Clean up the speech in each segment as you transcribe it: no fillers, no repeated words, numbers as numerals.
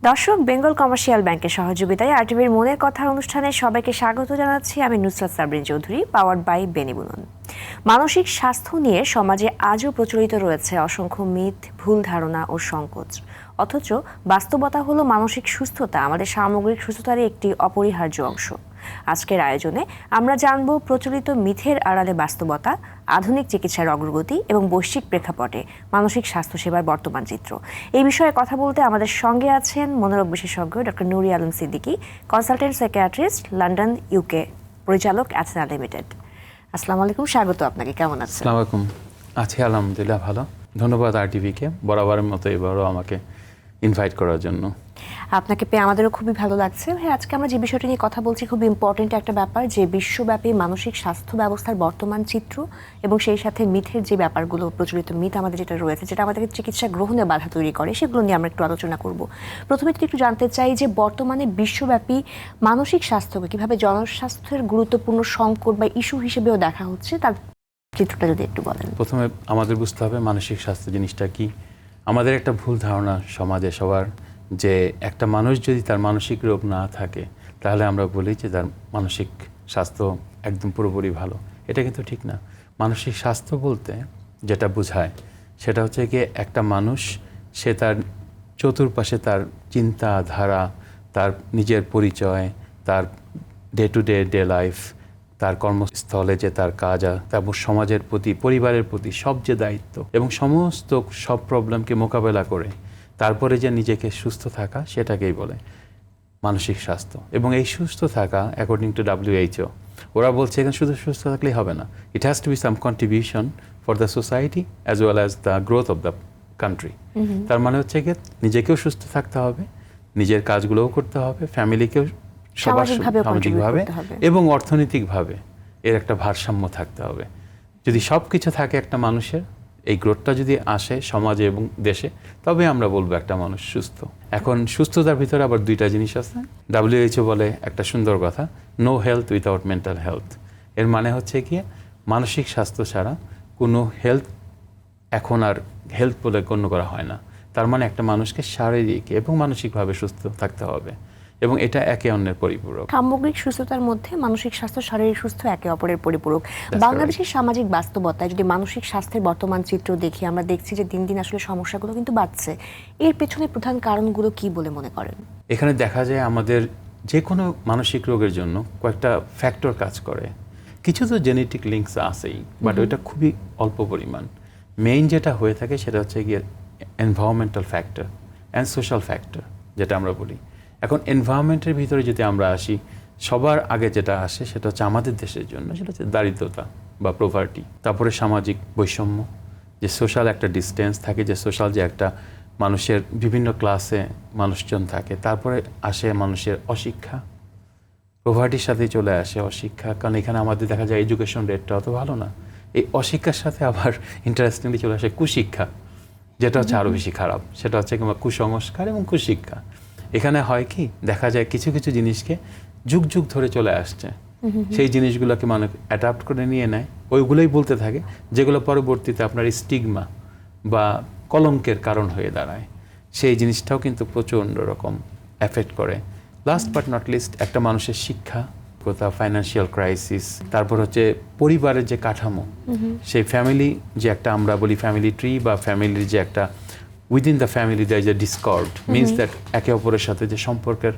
দর্শক, বেঙ্গল কমার্শিয়াল ব্যাংকের সহযোগিতায় আরটিভির মনের কথার অনুষ্ঠানে সবাইকে স্বাগত জানাচ্ছি। আমি নুসরাত সাবরিন চৌধুরী, পাওয়ার্ড বাই বেনিবুলন। মানসিক স্বাস্থ্য নিয়ে সমাজে আজও প্রচলিত রয়েছে অসংখ্য মিথ, ভুল ধারণা ও সংকোচ। অথচ বাস্তবতা হলো মানসিক সুস্থতা আমাদের সামগ্রিক সুস্থতারই একটি অপরিহার্য অংশ। আজকের আয়োজনে আমরা জানব প্রচলিত মিথের আড়ালে বাস্তবতা, আধুনিক চিকিৎসার অগ্রগতি এবং বৈশ্বিক প্রেক্ষাপটে মানসিক স্বাস্থ্যসেবার বর্তমান চিত্র। এই বিষয়ে কথা বলতে আমাদের সঙ্গে আছেন মনোরোগ বিশেষজ্ঞ doctor Nuri Alam Siddiqui, consultant psychiatrist, London, UK, পরিচালক অ্যাথনা লিমিটেড। আসসালামু আলাইকুম, স্বাগত আপনাকে। কেমন আছেন? আসসালামু আলাইকুম। আছি আলহামদুলিল্লাহ, ভালো। ধন্যবাদ আরটিভিকে বরাবরের মতো এবারও আমাকে ইনভাইট করার জন্য। আপনাকে পেয়ে আমাদেরও খুবই ভালো লাগছে। ভাই, আজকে আমরা যে বিষয়টি নিয়ে কথা বলছি খুব ইম্পর্টেন্ট একটা ব্যাপার, যে বিশ্বব্যাপী মানসিক স্বাস্থ্য ব্যবস্থার বর্তমান চিত্র এবং সেই সাথে মিথের যে ব্যাপারগুলো, প্রচলিত মিথ আমাদের যেটা রয়েছে, যেটা আমাদেরকে চিকিৎসা গ্রহণে বাধা তৈরি করে, সেগুলো নিয়ে আমরা একটু আলোচনা করব। প্রথমে একটু জানতে চাই যে বর্তমানে বিশ্বব্যাপী মানসিক স্বাস্থ্যকে কিভাবে জনস্বাস্থ্যের গুরুত্বপূর্ণ সংকট বা ইস্যু হিসেবেও দেখা হচ্ছে, তার চিত্রটা যদি একটু বলেন। প্রথমে আমাদের বুঝতে হবে মানসিক স্বাস্থ্য জিনিসটা কি। আমাদের একটা ভুল ধারণা সমাজে সবার, যে একটা মানুষ যদি তার মানসিক রোগ না থাকে তাহলে আমরা বলি যে তার মানসিক স্বাস্থ্য একদম পুরোপুরি ভালো। এটা কিন্তু ঠিক না। মানসিক স্বাস্থ্য বলতে যেটা বোঝায় সেটা হচ্ছে গিয়ে একটা মানুষ, সে তার চতুর্পাশে তার চিন্তাধারা, তার নিজের পরিচয়, তার ডে টু ডে লাইফ, তার কর্মস্থলে যে তার কাজ, তারপর সমাজের প্রতি, পরিবারের প্রতি সব যে দায়িত্ব এবং সমস্ত সব প্রবলেমকে মোকাবেলা করে তারপরে যে নিজেকে সুস্থ থাকা, সেটাকেই বলে মানসিক স্বাস্থ্য। এবং এই সুস্থ থাকা অ্যাকর্ডিং টু WHO, ওরা বলছে এখানে শুধু সুস্থ থাকলেই হবে না, it has to be some contribution for the society as well as the growth of the country. তার মানে হচ্ছে গিয়ে নিজেকেও সুস্থ থাকতে হবে, নিজের কাজগুলোও করতে হবে, ফ্যামিলিকেও সামাজিকভাবে এবং অর্থনৈতিকভাবে এর একটা ভারসাম্য থাকতে হবে। যদি সব কিছু থাকে একটা মানুষের, এই গ্রোথটা যদি আসে সমাজে এবং দেশে, তবে আমরা বলবো একটা মানুষ সুস্থ। এখন সুস্থতার ভিতরে আবার দুইটা জিনিস আছে। WHO বলে একটা সুন্দর কথা, no health without mental health. এর মানে হচ্ছে গিয়ে মানসিক স্বাস্থ্য ছাড়া কোনো হেলথ এখন আর হেলথ বলে গণ্য করা হয় না। তার মানে একটা মানুষকে শারীরিক এবং মানসিকভাবে সুস্থ থাকতে হবে এবং এটা একে অন্যের পরিপূরক। সামগ্রিক সুস্থতার মধ্যে মানসিক স্বাস্থ্য, শারীরিক সুস্থ একে অপরের পরিপূরক। বাংলাদেশের সামাজিক বাস্তবতায় যদি মানসিক স্বাস্থ্যের বর্তমান চিত্র দেখি, আমরা দেখছি যে দিন দিন আসলে সমস্যাগুলো কিন্তু বাড়ছে। এর পেছনে প্রধান কারণগুলো কি বলে মনে করেন? এখানে দেখা যায় আমাদের যে কোনো মানসিক রোগের জন্য কয়েকটা ফ্যাক্টর কাজ করে। কিছু তো জেনেটিক লিঙ্কস আছেই, বাট ওইটা খুবই অল্প পরিমাণ। মেইন যেটা হয়ে থাকে সেটা হচ্ছে গিয়ে environmental factor and social factor, যেটা আমরা বলি। এখন এনভায়রনমেন্টের ভিতরে যদি আমরা আসি, সবার আগে যেটা আসে সেটা হচ্ছে আমাদের দেশের জন্য, সেটা হচ্ছে দারিদ্রতা বা প্রভার্টি। তারপরে সামাজিক বৈষম্য, যে সোশ্যাল একটা ডিস্টেন্স থাকে, যে সোশ্যাল যে একটা মানুষের বিভিন্ন ক্লাসে মানুষজন থাকে। তারপরে আসে মানুষের অশিক্ষা, প্রভার্টির সাথেই চলে আসে অশিক্ষা, কারণ এখানে আমাদের দেখা যায় এডুকেশন রেটটা অত ভালো না। এই অশিক্ষার সাথে আবার ইন্টারেস্টিংলি চলে আসে কুশিক্ষা, যেটা হচ্ছে আরও বেশি খারাপ। সেটা হচ্ছে কিংবা কুসংস্কার এবং কুশিক্ষা। এখানে হয় কি, দেখা যায় কিছু কিছু জিনিসকে যুগ যুগ ধরে চলে আসছে, সেই জিনিসগুলোকে মানুষ অ্যাডাপ্ট করে নিয়ে নেয়, ওইগুলোই বলতে থাকে, যেগুলো পরবর্তীতে আপনার স্টিগমা বা কলঙ্কের কারণ হয়ে দাঁড়ায়। সেই জিনিসটাও কিন্তু প্রচণ্ড রকম এফেক্ট করে। লাস্ট বাট নট লিস্ট, একটা মানুষের শিক্ষা, কোথাও ফাইন্যান্সিয়াল ক্রাইসিস, তারপর হচ্ছে পরিবারের যে কাঠামো, সেই ফ্যামিলি যে একটা আমরা বলি ফ্যামিলি ট্রি, বা ফ্যামিলির যে একটা উইদিন দ্য ফ্যামিলি দেয় যে ডিসকর্ড, মিনস দ্যাট একে অপরের সাথে যে সম্পর্কের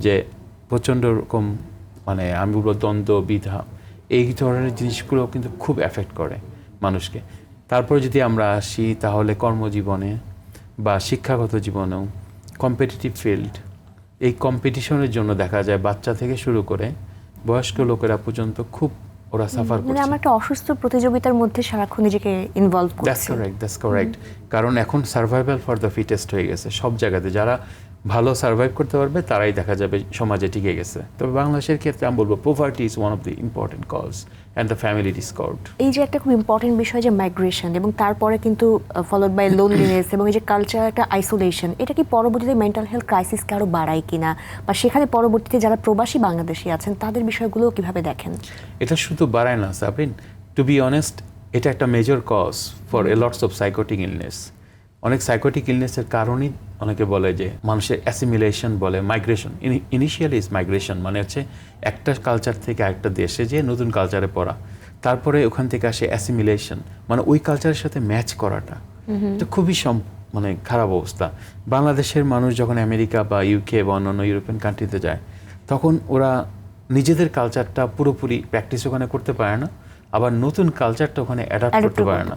যে প্রচণ্ড রকম, মানে আমি বলবো দ্বন্দ্ব, বিধা, এই ধরনের জিনিসগুলো কিন্তু খুব এফেক্ট করে মানুষকে। তারপরে যদি আমরা আসি তাহলে কর্মজীবনে বা শিক্ষাগত জীবনেও কম্পিটিটিভ ফিল্ড, এই কম্পিটিশনের জন্য দেখা যায় বাচ্চা থেকে শুরু করে বয়স্ক লোকেরা পর্যন্ত খুব ওরা সাফার করছে। মানে আমরা একটা অসুস্থ প্রতিযোগিতার মধ্যে সারাক্ষণ নিজেকে ইনভলভ করছি। That's correct. কারণ এখন সার্ভাইভাল ফর দ্য ফিটেস্ট হয়ে গেছে সব জায়গাতে। যারা ভালো সার্ভাইভ করতে পারবে তারাই দেখা যাবে সমাজে টিকে গেছে। তবে বাংলাদেশের ক্ষেত্রে আমি বলবো poverty is one of the important cause and the family discord. এই যে একটা খুব ইম্পর্টেন্ট বিষয় যে মাইগ্রেশন, এবং তারপরে কিন্তু ফলোড বাই লোনলিনেস এবং এই যে কালচার একটা আইসোলেশন, এটা কি পরবর্তীতে মেন্টাল হেলথ ক্রাইসিসকে আরও বাড়ায় কিনা, বা সেখানে পরবর্তীতে যারা প্রবাসী বাংলাদেশি আছেন তাদের বিষয়গুলো কিভাবে দেখেন? এটা শুধু বাড়ায় না সাবরিন, টু বি অনেস্ট, এটা একটা major cause for a lots of psychotic illness. অনেক সাইকোটিক ইলনেসের কারণেই অনেকে বলে যে মানুষের অ্যাসিমিলেশন বলে মাইগ্রেশন, ইনিশিয়ালি ইজ মাইগ্রেশন, মানে হচ্ছে একটা কালচার থেকে আরেকটা দেশে যে নতুন কালচারে পড়া, তারপরে ওখান থেকে আসে অ্যাসিমিলেশন, মানে ওই কালচারের সাথে ম্যাচ করাটা। এটা খুবই মানে খারাপ অবস্থা। বাংলাদেশের মানুষ যখন আমেরিকা বা ইউকে বা অন্যান্য ইউরোপিয়ান কান্ট্রিতে যায়, তখন ওরা নিজেদের কালচারটা পুরোপুরি প্র্যাকটিস ওখানে করতে পারে না, আবার নতুন কালচারটা ওখানে অ্যাডাপ্ট করতে পারে না।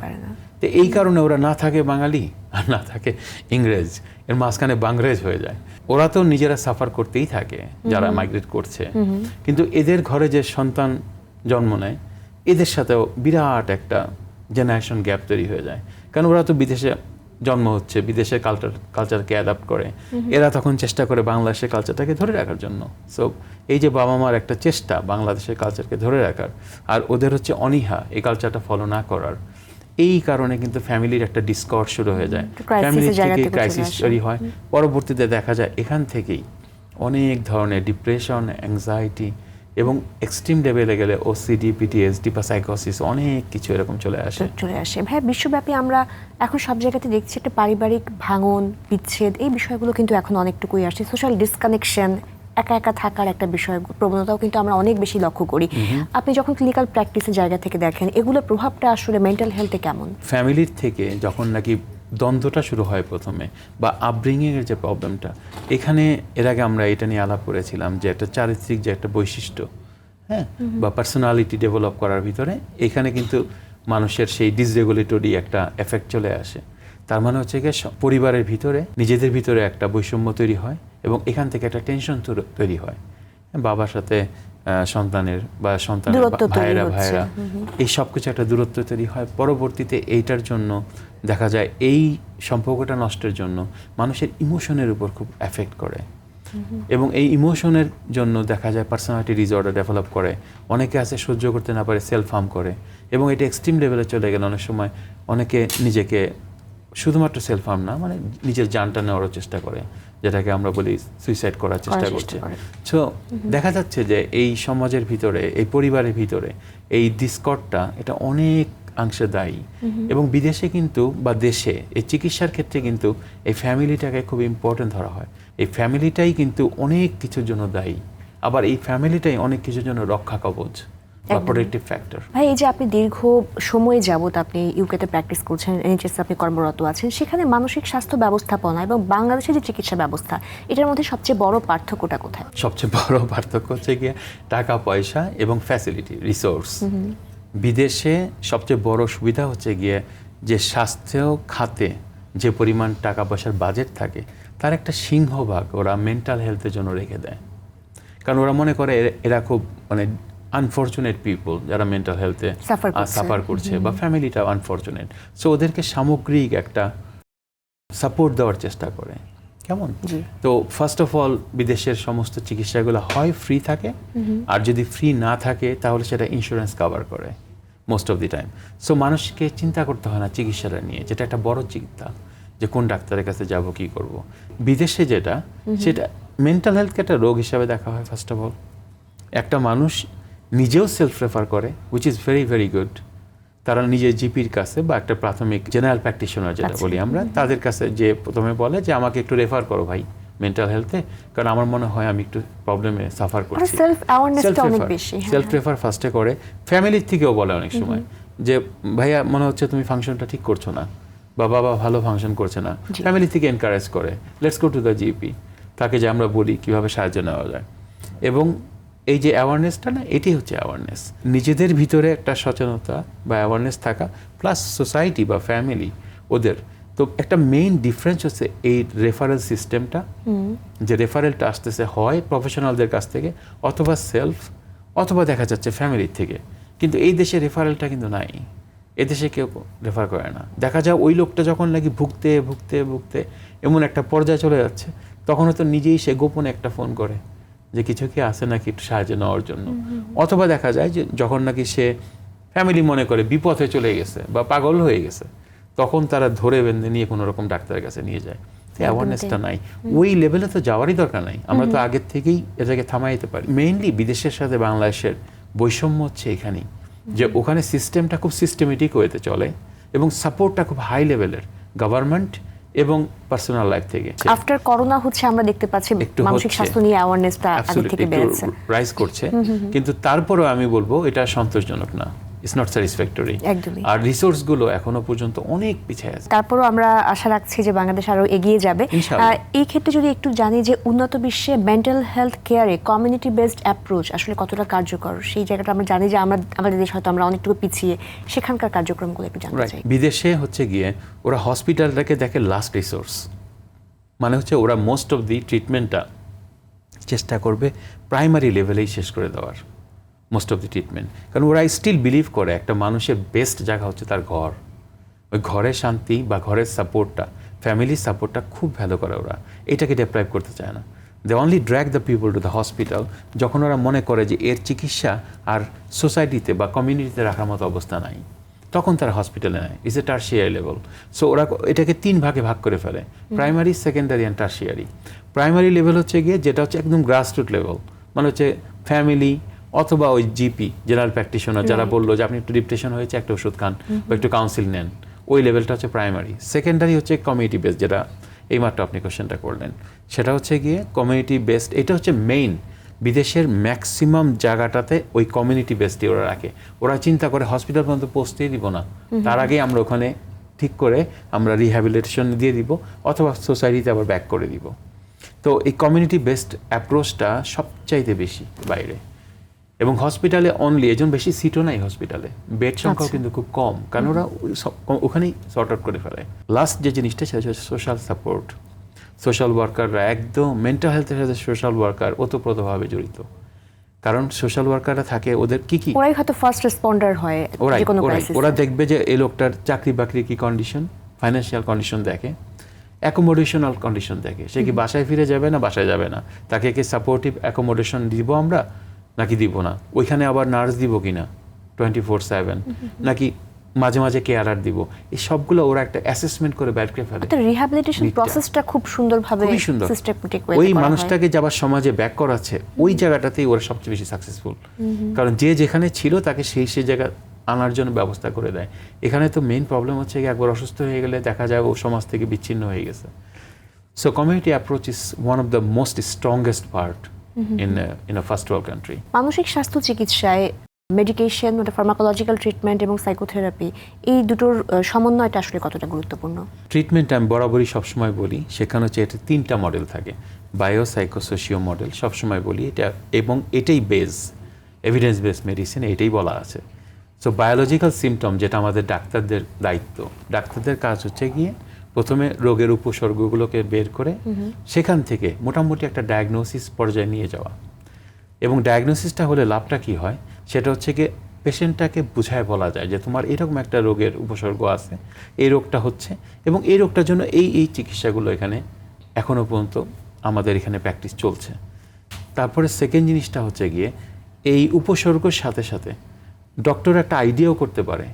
তো এই কারণে ওরা না থাকে বাঙালি আর না থাকে ইংরেজ, এর মাঝখানে বাংরেজ হয়ে যায়। ওরা তো নিজেরা সাফার করতেই থাকে যারা মাইগ্রেট করছে, কিন্তু এদের ঘরে যে সন্তান জন্ম নেয় এদের সাথেও বিরাট একটা জেনারেশন গ্যাপ তৈরি হয়ে যায়, কারণ ওরা তো বিদেশে জন্ম হচ্ছে, বিদেশের কালচারকে অ্যাডাপ্ট করে, এরা তখন চেষ্টা করে বাংলাদেশের কালচারটাকে ধরে রাখার জন্য। সো এই যে বাবা মার একটা চেষ্টা বাংলাদেশের কালচারকে ধরে রাখার, আর ওদের হচ্ছে অনীহা এই কালচারটা ফলো না করার, এই কারণে কিন্তু ফ্যামিলির একটা ডিসকর্ড শুরু হয়ে যায়, ফ্যামিলি থেকে ক্রাইসিস তৈরি হয়। পরবর্তীতে দেখা যায় এখান থেকেই অনেক ধরনের ডিপ্রেশন, অ্যাংজাইটি এবং এক্সট্রিম লেভেলে গেলে ওসিডি, পিটিএসডি বা সাইকোসিস অনেক কিছু এরকম চলে আসে। ভাই, বিশ্বব্যাপী আমরা এখন সব জায়গাতে দেখছি একটা পারিবারিক ভাঙন, বিচ্ছেদ, এই বিষয়গুলো কিন্তু এখন অনেকটুকুই আসছে। সোশ্যাল ডিসকানেকশন, একা একা থাকার একটা বিষয়, প্রবণতাও কিন্তু আমরা অনেক বেশি লক্ষ্য করি। আপনি যখন ক্লিনিক্যাল প্র্যাকটিসের জায়গা থেকে দেখেন, এগুলোর প্রভাবটা আসলে মেন্টাল হেলথে কেমন? ফ্যামিলির থেকে যখন নাকি দ্বন্দ্বটা শুরু হয় প্রথমে, বা আপব্রিঙ্গিংয়ের যে প্রবলেমটা, এখানে এর আগে আমরা এটা নিয়ে আলাপ করেছিলাম যে একটা চারিত্রিক যে একটা বৈশিষ্ট্য, হ্যাঁ, বা পার্সোনালিটি ডেভেলপ করার ভিতরে এখানে কিন্তু মানুষের সেই ডিসরেগুলেটরি একটা এফেক্ট চলে আসে। তার মানে হচ্ছে গিয়ে পরিবারের ভিতরে নিজেদের ভিতরে একটা বৈষম্য তৈরি হয় এবং এখান থেকে একটা টেনশন তৈরি হয়, বাবার সাথে সন্তানের বা সন্তানের ভাইয়েরা এই সব কিছু একটা দূরত্ব তৈরি হয়। পরবর্তীতে এইটার জন্য দেখা যায় এই সম্পর্কটা নষ্টের জন্য মানুষের ইমোশনের উপর খুব এফেক্ট করে, এবং এই ইমোশনের জন্য দেখা যায় পার্সোনালিটি ডিসঅর্ডার ডেভেলপ করে। অনেকে আছে সহ্য করতে না পারে সেলফ হার্ম করে, এবং এটা এক্সট্রিম লেভেলে চলে গেলে অনেক সময় অনেকে নিজেকে শুধুমাত্র সেলফ হার্ম না, মানে নিজের জানটা নেওয়ার চেষ্টা করে, যেটাকে আমরা বলি সুইসাইড করার চেষ্টা করছে। সো দেখা যাচ্ছে যে এই সমাজের ভিতরে, এই পরিবারের ভিতরে এই ডিসকর্ডটা এটা অনেক অংশে দায়ী। এবং বিদেশে কিন্তু বা দেশে এই চিকিৎসার ক্ষেত্রে কিন্তু এই ফ্যামিলিটাকে খুব ইম্পর্টেন্ট ধরা হয়। এই ফ্যামিলিটাই কিন্তু অনেক কিছুর জন্য দায়ী, আবার এই ফ্যামিলিটাই অনেক কিছুর জন্য রক্ষা কবচ বা প্রোটেক্টিভ ফ্যাক্টর। ভাই, এই যে আপনি দীর্ঘ সময় যাবত আপনি ইউকেতে প্র্যাকটিস করছেন, এনএইচএস আপনি কর্মরত আছেন, সেখানে মানসিক স্বাস্থ্য ব্যবস্থাপনা এবং বাংলাদেশের যে চিকিৎসা ব্যবস্থা, এটার মধ্যে সবচেয়ে বড় পার্থক্যটা কোথায়? সবচেয়ে বড় পার্থক্য হচ্ছে গিয়ে টাকা পয়সা এবং ফ্যাসিলিটি, রিসোর্স। বিদেশে সবচেয়ে বড় সুবিধা হচ্ছে গিয়ে যে স্বাস্থ্য খাতে যে পরিমাণ টাকা পয়সার বাজেট থাকে, তার একটা সিংহভাগ ওরা মেন্টাল হেলথের জন্য রেখে দেয়, কারণ ওরা মনে করে এরা খুব মানে আনফর্চুনেট পিপল যারা মেন্টাল হেলথে সাফার করছে, বা ফ্যামিলিটা আনফর্চুনেট। সো ওদেরকে সামগ্রিক একটা সাপোর্ট দেওয়ার চেষ্টা করে। কেমন? তো ফার্স্ট অফ অল বিদেশের সমস্ত চিকিৎসাগুলো হয় ফ্রি থাকে, আর যদি ফ্রি না থাকে তাহলে সেটা ইন্স্যুরেন্স কভার করে most of the time. So মানুষকে চিন্তা করতে হয় না চিকিৎসাটা নিয়ে, যেটা একটা বড় চিন্তা যে কোন ডাক্তারের কাছে যাব, কি করব। বিদেশে যেটা, সেটা মেন্টাল হেলথকে একটা রোগ হিসাবে দেখা হয়। ফার্স্ট অফ অল একটা মানুষ নিজেও সেলফ রেফার করে, which is very very good. তারা নিজের জিপির কাছে বা একটা প্রাথমিক জেনারেল প্র্যাকটিশনার যেটা বলি আমরা, তাদের কাছে যে প্রথমে বলে যে আমাকে একটু রেফার করো ভাই মেন্টাল হেলথে, কারণ আমার মনে হয় আমি একটু প্রবলেমে সাফার করছি। সেলফ রেফার ফার্স্টে করে। ফ্যামিলির থেকেও বলে অনেক সময় যে ভাইয়া মনে হচ্ছে তুমি ফাংশনটা ঠিক করছো না, বা বাবা ভালো ফাংশন করছে না। ফ্যামিলি থেকে এনকারেজ করে, let's go to the GP, তাকে যে আমরা বলি কিভাবে সাহায্য নেওয়া যায়। এবং এই যে অ্যাওয়ারনেসটা না, এটি হচ্ছে অ্যাওয়ারনেস, নিজেদের ভিতরে একটা সচেতনতা বা অ্যাওয়ারনেস থাকা, প্লাস সোসাইটি বা ফ্যামিলি ওদের। তো একটা মেইন ডিফারেন্স হচ্ছে এই রেফারেল সিস্টেমটা, যে রেফারেলটা আসতেছে হয় প্রফেশনালদের কাছ থেকে, অথবা সেলফ, অথবা দেখা যাচ্ছে ফ্যামিলির থেকে। কিন্তু এই দেশে রেফারেলটা কিন্তু নাই, এদেশে কেউ রেফার করে না। দেখা যায় ওই লোকটা যখন নাকি ভুগতে ভুগতে ভুগতে এমন একটা পর্যায়ে চলে যাচ্ছে, তখন হয়তো নিজেই সে গোপনে একটা ফোন করে যে কিছু কি আছে নাকি একটু সাহায্য নেওয়ার জন্য। অথবা দেখা যায় যে যখন নাকি সে ফ্যামিলি মনে করে বিপথে চলে গেছে বা পাগল হয়ে গেছে, তখন তারা ধরে বেঁধে নিয়ে কোনো রকম ডাক্তারের কাছে নিয়ে যায়। অ্যাওয়ারনেসটা নাই, ওই লেভেলে তো যাওয়ারই দরকার নাই। আমরা তো আগের থেকেই এটাকে থামাইতে পারি। মেইনলি বিদেশের সাথে বাংলাদেশের বৈষম্য হচ্ছে এখানেই, যে ওখানে সিস্টেমটা খুব সিস্টেমেটিক ওয়েতে চলে এবং সাপোর্টটা খুব হাই লেভেলের, গভর্নমেন্ট এবং পার্সোনাল লাইফ থেকে আফটার করোনা হচ্ছে আমরা দেখতে পাচ্ছি মানসিক স্বাস্থ্য নিয়ে অ্যাওয়ারনেসটা আগে থেকে বেড়েছে, রাইজ করছে, কিন্তু তারপরেও আমি বলবো এটা সন্তোষজনক না, ইটস নট স্যাটিসফ্যাক্টরি। একদমই। আর রিসোর্সগুলো এখনো পর্যন্ত অনেক পিছিয়ে আছে। তারপরও আমরা আশা রাখছি যে বাংলাদেশ আরো এগিয়ে যাবে। ইনশাআল্লাহ। এই ক্ষেত্রে যদি একটু জানি যে উন্নত বিশ্বে মেন্টাল হেলথ কেয়ারে কমিউনিটি বেসড অ্যাপ্রোচ আসলে কতটা কার্যকর, সেই জায়গাটা আমরা জানি যে আমাদের দেশ হয়তো আমরা অনেকটুকু পিছিয়ে, সেখানকার কার্যক্রমগুলো একটু জানতে চাই। বিদেশে হচ্ছে গিয়ে ওরা হসপিটালটাকে দেখে লাস্ট রিসোর্স, মানে হচ্ছে ওরা মোস্ট অফ দি ট্রিটমেন্টটা চেষ্টা করবে প্রাইমারি লেভেলেই শেষ করে দেওয়ার, মোস্ট অফ দি ট্রিটমেন্ট। কারণ ওরা স্টিল বিলিভ করে একটা মানুষের বেস্ট জায়গা হচ্ছে তার ঘর, ওই ঘরের শান্তি বা ঘরের সাপোর্টটা, ফ্যামিলির সাপোর্টটা খুব ভ্যালু করে ওরা, এটাকে ডেপ্রাইভ করতে চায় না। They only drag the people to the hospital যখন ওরা মনে করে যে এর চিকিৎসা আর সোসাইটিতে বা কমিউনিটিতে রাখার মতো অবস্থা নাই, তখন তারা হসপিটালে নেয়। Is a tertiary level. So ওরা এটাকে 3 ভাগে ভাগ করে ফেলে, primary, secondary and tertiary. Primary level হচ্ছে গিয়ে যেটা হচ্ছে একদম গ্রাসরুট লেভেল, মানে হচ্ছে ফ্যামিলি অথবা ওই জিপি, জেনারেল প্র্যাকটিশনার, যারা বললো যে আপনি একটু ডিপ্রেশন হয়েছে একটা ওষুধ খান বা একটু কাউন্সিল নেন, ওই লেভেলটা হচ্ছে প্রাইমারি। সেকেন্ডারি হচ্ছে কমিউনিটি বেসড, যেটা এইমাত্র আপনি কোশ্চেনটা করলেন, সেটা হচ্ছে গিয়ে কমিউনিটি বেসড। এটা হচ্ছে মেইন, বিদেশের ম্যাক্সিমাম জায়গাটাতে ওই কমিউনিটি বেসডই ওরা রাখে। ওরা চিন্তা করে হসপিটাল পর্যন্ত পৌঁছতেই দিব না, তার আগেই আমরা ওখানে ঠিক করে আমরা রিহ্যাবিলিটেশন দিয়ে দিব অথবা সোসাইটিতে আবার ব্যাক করে দিব। তো এই কমিউনিটি বেসড অ্যাপ্রোচটা সবচাইতে বেশি বাইরে, এবং হসপিটালে অনলি, এজন বেশি সিটও নাই হসপিটালে, বেড সংখ্যাও কিন্তু খুব কম, কারণ ওরা ওখানেই সর্ট আউট করে ফেলে। লাস্ট যে জিনিসটা সেটা হচ্ছে সোশ্যাল সাপোর্ট। সোশ্যাল ওয়ার্কাররা একদম মেন্টাল হেলথের সাথে সোশ্যাল ওয়ার্কার ওতপ্রোতভাবে জড়িত, কারণ সোশ্যাল ওয়ার্কাররা থাকে ওদের কি ওরাই হয়তো ফার্স্ট রেসপন্ডার হয় যে কোনো ক্রাইসিসে। ওরা দেখবে যে এই লোকটার চাকরি বাকরি কি কন্ডিশন, ফাইন্যান্সিয়াল কন্ডিশন দেখে, অ্যাকোমোডেশনাল কন্ডিশন দেখে, সে কি বাসায় ফিরে যাবে না বাসায় যাবে না, তাকে কি সাপোর্টিভ অ্যাকোমোডেশন দিব আমরা নাকি দিব না, ওইখানে আবার নার্স দিব কিনা 24/7, নাকি মাঝে মাঝে কেয়ারার দিব, এই সবগুলো ওরা একটা অ্যাসেসমেন্ট করে বের করে ফেলে। একটা রিহ্যাবিলিটেশন প্রসেসটা খুব সুন্দরভাবে সিস্টেমেটিক ওয়ে ওই মানুষটাকে যাবার সমাজে ব্যাক করাচ্ছে, ওই জায়গাটাতেই ওরা সবচেয়ে বেশি সাকসেসফুল, কারণ যে যেখানে ছিল তাকে সেই জায়গা আনার জন্য ব্যবস্থা করে দেয়। এখানে তো মেইন প্রবলেম হচ্ছে কি, একবার অসুস্থ হয়ে গেলে দেখা যায় ও সমাজ থেকে বিচ্ছিন্ন হয়ে গেছে। So community approach is one of the most strongest part in a first world country. মানসিক স্বাস্থ্য চিকিৎসায় মেডিকেশন, ফার্মাকোলজিক্যাল ট্রিটমেন্ট এবং সাইকোথেরাপি, এই দুটোর সমন্বয়টা আসলে কতটা গুরুত্বপূর্ণ? ট্রিটমেন্ট আমি বরাবরই সবসময় বলি, সেখানে হচ্ছে এটা 3টা মডেল থাকে, বায়ো সাইকো সোশিও মডেল, সবসময় বলি এটা, এবং এটাই বেস, এভিডেন্স বেস মেডিসিন, এটাই বলা আছে। সো বায়োলজিক্যাল সিমটম, যেটা আমাদের ডাক্তারদের দায়িত্ব, ডাক্তারদের কাজ হচ্ছে গিয়ে প্রথমে রোগের উপসর্গগুলোকে বের করে সেখান থেকে মোটামুটি একটা ডায়াগনোসিস পর্যায়ে নিয়ে যাওয়া, এবং ডায়াগনোসিসটা হলে লাভটা কি হয়, সেটা হচ্ছে গিয়ে পেশেন্টটাকে বুঝায় বলা যায় যে তোমার এরকম একটা রোগের উপসর্গ আছে, এই রোগটা হচ্ছে, এবং এই রোগটার জন্য এই চিকিৎসাগুলো এখানে এখনও পর্যন্ত আমাদের এখানে প্র্যাকটিস চলছে। তারপরে সেকেন্ড জিনিসটা হচ্ছে গিয়ে এই উপসর্গের সাথে সাথে ডক্টর একটা আইডিয়াও করতে পারে,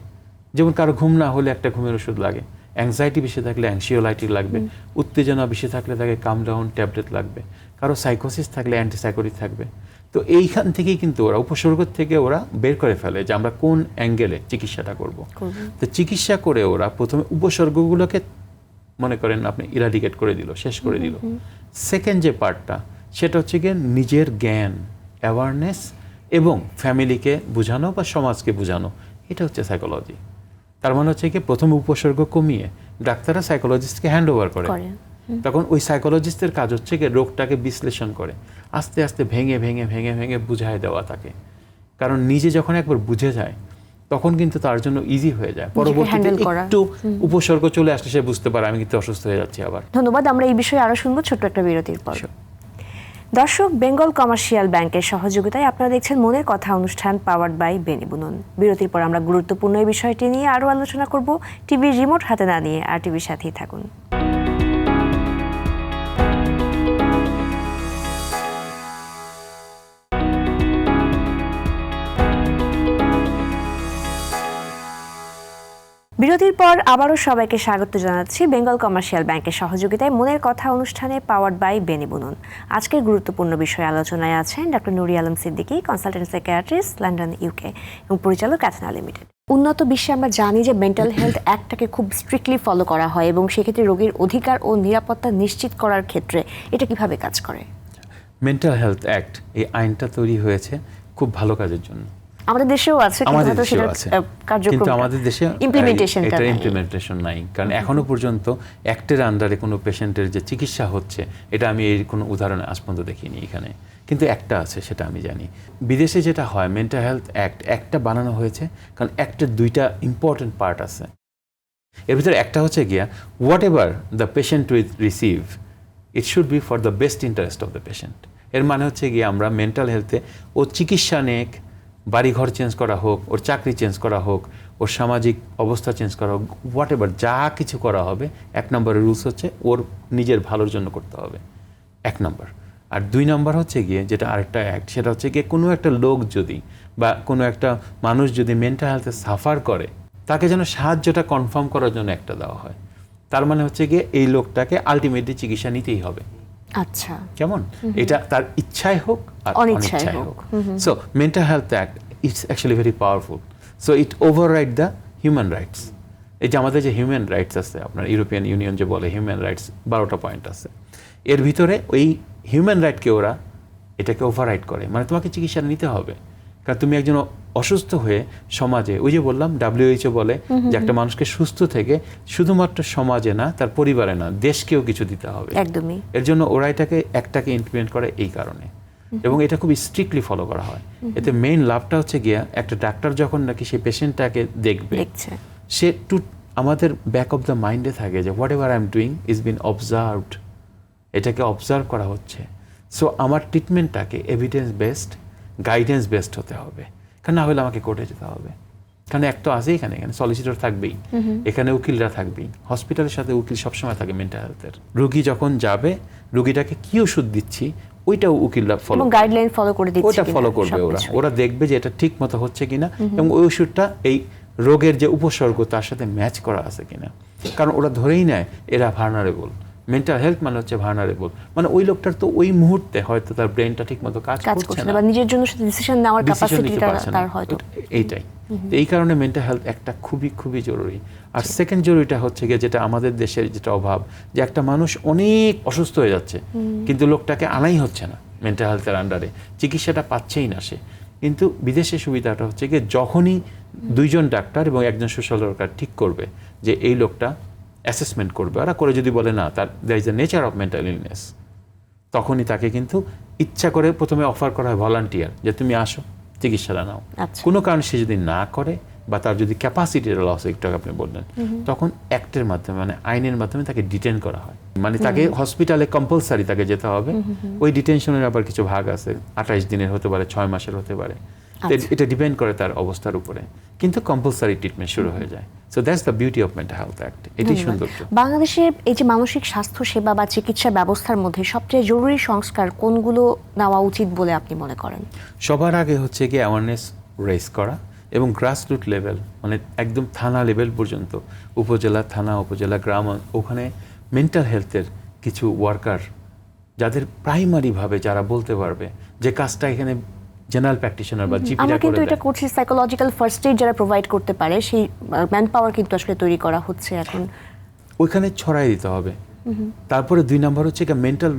যেমন কারো ঘুম না হলে একটা ঘুমের ওষুধ লাগে, অ্যাংজাইটি বেশি থাকলে অ্যাংশিওলাইটিক লাগবে, উত্তেজনা বেশি থাকলে তাকে কাম ডাউন ট্যাবলেট লাগবে, কারো সাইকোসিস থাকলে অ্যান্টিসাইকোটিক থাকবে। তো এইখান থেকেই কিন্তু ওরা উপসর্গ থেকে ওরা বের করে ফেলে যে আমরা কোন অ্যাঙ্গেলে চিকিৎসাটা করব। তো চিকিৎসা করে ওরা প্রথমে উপসর্গগুলোকে মনে করেন আপনি ইরাডিকেট করে দিল, শেষ করে দিল। সেকেন্ড যে পার্টটা, সেটা হচ্ছে গিয়ে নিজের জ্ঞান, অ্যাওয়ারনেস এবং ফ্যামিলিকে বোঝানো বা সমাজকে বোঝানো, এটা হচ্ছে সাইকোলজি। তার মানে হচ্ছে কি প্রথম উপসর্গ কমিয়ে ডাক্তাররা সাইকোলজিস্টকে হ্যান্ড ওভার করে, তখন ওই সাইকোলজিস্টের কাজ হচ্ছে কি রোগটাকে বিশ্লেষণ করে আস্তে আস্তে ভেঙে ভেঙে ভেঙে ভেঙে বুঝায় দেওয়া তাকে, কারণ নিজে যখন একবার বুঝে যায় তখন কিন্তু তার জন্য ইজি হয়ে যায়, পরবর্তীতে একটু উপসর্গ চলে আসলে সে বুঝতে পারে আমি কিন্তু অসুস্থ হয়ে যাচ্ছি আবার। ধন্যবাদ। আমরা এই বিষয়ে আরো শুনবো ছোট্ট একটা বিরতির পর। দর্শক, বেঙ্গল কমার্শিয়াল ব্যাংকের সহযোগিতায় আপনারা দেখছেন মনের কথা অনুষ্ঠান, পাওয়ার্ড বাই বেনিবুনন। বিরতির পর আমরা গুরুত্বপূর্ণ এই বিষয়টি নিয়ে আরো আলোচনা করব। টিভির রিমোট হাতে না নিয়ে আর টিভির সাথেই থাকুন। বিরতির পর আবারও সবাইকে স্বাগত জানাচ্ছি বেঙ্গল কমার্শিয়াল ব্যাংকের সহযোগিতায় মনের কথা অনুষ্ঠানে, পাওয়ার্ড বাই বেনিবুনন। আজকের গুরুত্বপূর্ণ বিষয়ে আলোচনায় আছেন doctor Nuri Alam Siddiqui, consultant psychiatrist, London, UK, এবং পরিচালক অ্যাথনা লিমিটেড। উন্নত বিশ্বে আমরা জানি যে মেন্টাল হেলথ অ্যাক্টটাকে খুব স্ট্রিক্টলি ফলো করা হয় এবং সেক্ষেত্রে রোগীর অধিকার ও নিরাপত্তা নিশ্চিত করার ক্ষেত্রে এটা কিভাবে কাজ করে? মেন্টাল হেলথ অ্যাক্ট এই আইনটা তৈরি হয়েছে খুব ভালো কাজের জন্য। আমাদের দেশেও আছে, আমাদের দেশেও আছে, কিন্তু আমাদের দেশে ইমপ্লিমেন্টেশনটা ইমপ্লিমেন্টেশন নাই। কারণ এখনো পর্যন্ত অ্যাক্টের আন্ডারে কোনো পেশেন্টের যে চিকিৎসা হচ্ছে, এটা আমি এর কোনো উদাহরণ আজ পর্যন্ত দেখিনি এখানে, কিন্তু একটা আছে সেটা আমি জানি। বিদেশে যেটা হয়, মেন্টাল হেলথ অ্যাক্ট একটা বানানো হয়েছে কারণ অ্যাক্টের দুইটা ইম্পর্টেন্ট পার্ট আছে। এর ভিতরে একটা হচ্ছে গিয়া what ever the patient will receive it should be for the best interest of the patient. এর মানে হচ্ছে গিয়ে আমরা মেন্টাল হেলথে ও চিকিৎসা নেক, বাড়িঘর চেঞ্জ করা হোক, ওর চাকরি চেঞ্জ করা হোক, ওর সামাজিক অবস্থা চেঞ্জ করা হোক, হোয়াট এভার যা কিছু করা হবে, 1 নম্বরের রুলস হচ্ছে ওর নিজের ভালোর জন্য করতে হবে, 1 নম্বর। আর 2 নম্বর হচ্ছে গিয়ে যেটা আরেকটা অ্যাক্ট, সেটা হচ্ছে গিয়ে কোনো একটা লোক যদি বা কোনো একটা মানুষ যদি মেন্টাল হেলথে সাফার করে, তাকে যেন সাহায্যটা কনফার্ম করার জন্য একটা দেওয়া হয়। তার মানে হচ্ছে গিয়ে এই লোকটাকে আলটিমেটলি চিকিৎসা নিতেই হবে। আচ্ছা, কেমন? এটা তার ইচ্ছায় হোক আর অনিচ্ছায় হোক। So mental health act it's actually very powerful. So it override the human rights. এই যে আমাদের যে হিউম্যান রাইটস আছে, আপনার ইউরোপিয়ান ইউনিয়ন যে বলে হিউম্যান রাইটস 12টা পয়েন্ট আছে, এর ভিতরে ওই হিউম্যান রাইটকে ওরা এটাকে ওভাররাইড করে। মানে তোমাকে চিকিৎসা নিতে হবে, কারণ তুমি একজন অসুস্থ হয়ে সমাজে, ওই যে বললাম WHO বলে যে একটা মানুষকে সুস্থ থেকে শুধুমাত্র সমাজে না, তার পরিবারে না, দেশকেও কিছু দিতে হবে। একদমই। এর জন্য ওরা একটাকে ইমপ্লিমেন্ট করে এই কারণে, এবং এটা খুব স্ট্রিক্টলি ফলো করা হয়। এতে মেইন লাভটা হচ্ছে গিয়া একটা ডাক্তার যখন নাকি সেই পেশেন্টটাকে দেখবে, সে আমাদের ব্যাক অফ দ্য মাইন্ডে থাকে যে what ever I am doing is bin observed, এটাকে অবজার্ভ করা হচ্ছে। সো আমার ট্রিটমেন্টটাকে এভিডেন্স বেসড, গাইডেন্স বেসড হতে হবে, কারণ না হলে আমাকে কোর্টে যেতে হবে। কারণ এক তো আছেই এখানে সলিসিটর থাকবেই, এখানে উকিলরা থাকবেই, হসপিটালের সাথে উকিল সবসময় থাকে মেন্টাল হেলথের। রুগী যখন যাবে, রুগীটাকে কি ওষুধ দিচ্ছি ওইটাও উকিলরা ফলো, গাইডলাইন ফলো করে দিচ্ছে, ওটা ফলো করবে ওরা দেখবে যে এটা ঠিক মতো হচ্ছে কিনা, এবং ওই ওষুধটা এই রোগের যে উপসর্গ তার সাথে ম্যাচ করা আছে কিনা। কারণ ওরা ধরেই নেয় এরা ভার্নারেবল। মেন্টাল হেলথ মানে হচ্ছে ভার্নারেবল, মানে ওই লোকটার তো ওই মুহূর্তে হয়তো তার ব্রেনটা ঠিক মতো কাজ করছে না, বা নিজের জন্য ডিসিশন নেওয়ার ক্যাপাসিটিটা তার হয়তো এইটাই। এই কারণে মেন্টাল হেলথ একটা খুবই খুবই জরুরি। আর সেকেন্ড জরুরিটা হচ্ছে গিয়ে যেটা আমাদের দেশের যেটা অভাব, যে একটা মানুষ অনেক অসুস্থ হয়ে যাচ্ছে কিন্তু লোকটাকে আনাই হচ্ছে না মেন্টাল হেলথের আন্ডারে, চিকিৎসাটা পাচ্ছেই না সে। কিন্তু বিদেশে সুবিধাটা হচ্ছে গিয়ে যখনই 2 জন ডাক্তার এবং একজন সোশ্যাল ওয়ার্কার ঠিক করবে যে এই লোকটা অ্যাসেসমেন্ট করবে, ওরা করে যদি বলে না তার there is a nature of mental illness, তখনই তাকে কিন্তু ইচ্ছা করে প্রথমে অফার করা হয় ভলান্টিয়ার, যে তুমি আসো চিকিৎসাটা নাও। কোনো কারণে সে যদি না করে বা তার যদি ক্যাপাসিটির লস, একটু আপনি বললেন, তখন অ্যাক্টের মাধ্যমে মানে আইনের মাধ্যমে তাকে ডিটেন করা হয়। মানে তাকে হসপিটালে কম্পালসারি তাকে যেতে হবে। ওই ডিটেনশনের আবার কিছু ভাগ আছে, 28 দিনের হতে পারে, 6 মাসের হতে পারে, এটা ডিপেন্ড করে তার অবস্থার উপরে, কিন্তু কম্পালসারি ট্রিটমেন্ট শুরু হয়ে যায়। So that's the beauty of mental health act. এটাই সৌন্দর্য। বাংলাদেশে এই যে মানসিক স্বাস্থ্য সেবা বা চিকিৎসা ব্যবস্থার মধ্যে সবচেয়ে জরুরি সংস্কার কোনগুলো নেওয়া উচিত বলে আপনি মনে করেন? সবার আগে হচ্ছে কি অ্যাওয়ারনেস রেজ করা, এবং গ্রাসরুট লেভেল, মানে একদম থানা লেভেল পর্যন্ত, উপজেলা, থানা, উপজেলা, গ্রাম, ওখানে মেন্টাল হেলথের কিছু ওয়ার্কার যাদের প্রাইমারিভাবে যারা বলতে পারবে যে কাজটা এখানে জেনারেল প্র্যাকটিশনার বা জিপিরা করে দেয়। আমরা কিন্তু এটা করছি, সাইকোলজিক্যাল ফার্স্ট এইড যারা প্রোভাইড করতে পারে সেই ম্যান পাওয়ার কিন্তু আসলে তৈরি করা হচ্ছে এখন, ওইখানে ছড়াই দিতে হবে। তারপরে 2 নম্বর হচ্ছে কি মেন্টাল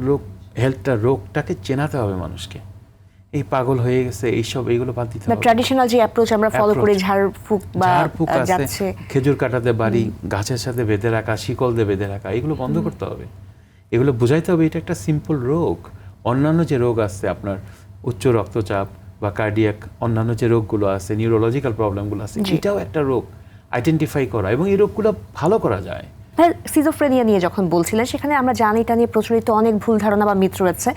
রোগটাকে চেনাতে হবে মানুষকে। এই পাগল হয়ে গেছে এইসব, এইগুলো বাদ দিতে হবে। ট্র্যাডিশনাল যে অ্যাপ্রোচ আমরা ফলো করি, ঝাড়ফুঁক আছে, খেজুর কাটাতে বাড়ি, গাছের সাথে বেঁধে রাখা, শিকল দিয়ে বেঁধে রাখা, এগুলো বন্ধ করতে হবে। এগুলো বোঝাইতে হবে এটা একটা সিম্পল রোগ। অন্যান্য যে রোগ আছে আপনার উচ্চ রক্তচাপ বা কার্ডিয়াক, অন্যান্য যে রোগগুলো আছে, নিউরোলজিক্যাল প্রবলেমগুলো আছে, এটাও একটা রোগ। আইডেন্টিফাই করা এবং এই রোগগুলো ভালো করা যায়। সিজোফ্রেনিয়া নিয়ে যখন বলছিলেন, সেখানে আমরা জানি এটা নিয়ে প্রচলিত অনেক ভুল ধারণা বা মিথ রয়েছে।